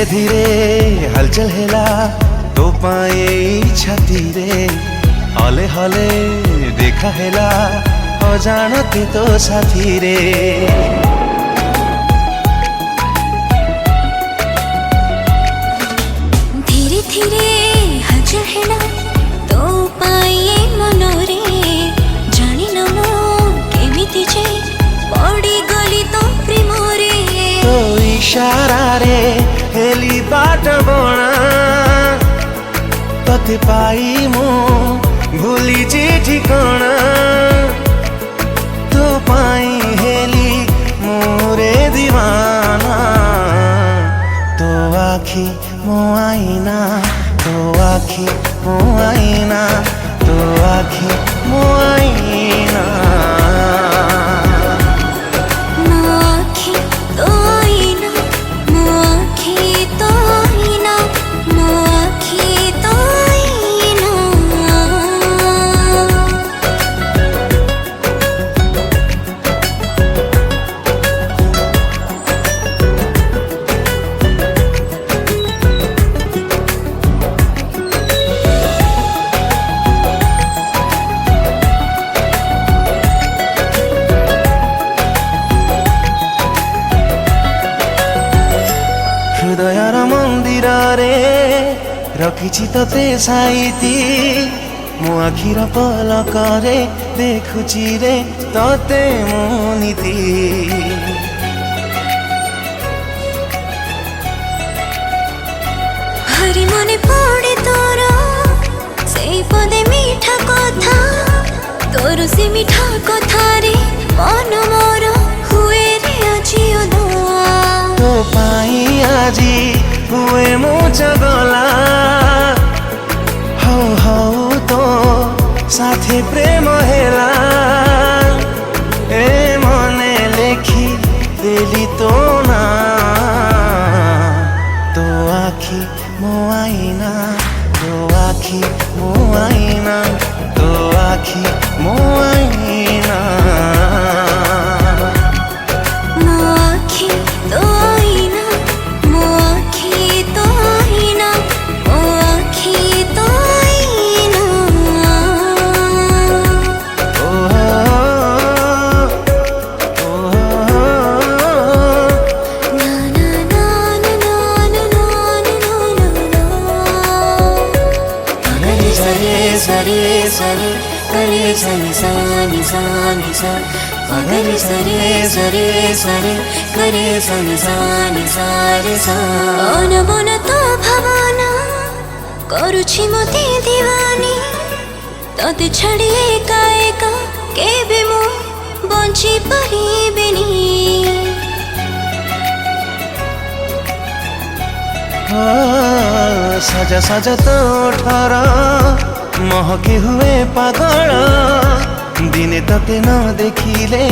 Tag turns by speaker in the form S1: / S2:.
S1: धीरे धीरे हलचल हेला तो पाए छाती रे हले हले देखा हेला अजाणते तो साथी रे
S2: धीरे धीरे हलचल हेला तो पाए मनरे जानिल मु केमिति जे पड़ी गली तो प्रेम रे
S1: तो इशारा रे हेली बाट बणा तते पाई मु भूली जी ठिकाना तो पाई हेली मोरे दीवाना तो आखी मो आईना तो आखी मो आईना तो आखी मो आईना हृदयर मंदिर रे रखिछि तते साइती मो आखिर पलक रे देखुछि रे तते मो नीति
S2: हरि मने पड़े तोर से पदे मीठा कथा तोर से मीठा कथा रे मन मोर हुए रे आजी अदुआ
S1: तो पाई आजी हुए मो चगला हौ हौ तो साथे प्रेम हेला ए मने लेखी देली तो ना तो आखी मो आईना तो आखी मो आईना तो आखी मो आईना
S2: सरे सरे करे सनि सनि सनि सा गरे सरे सरे सरे करे सनि सनि सारे सा मन मन तो भावना करुछि मते दीवानी तते छाड़ी एका एका केबे मु बंची परिबेनी
S1: सजा सजा तो ठरा महके हुए पागल दिने तते न देखिले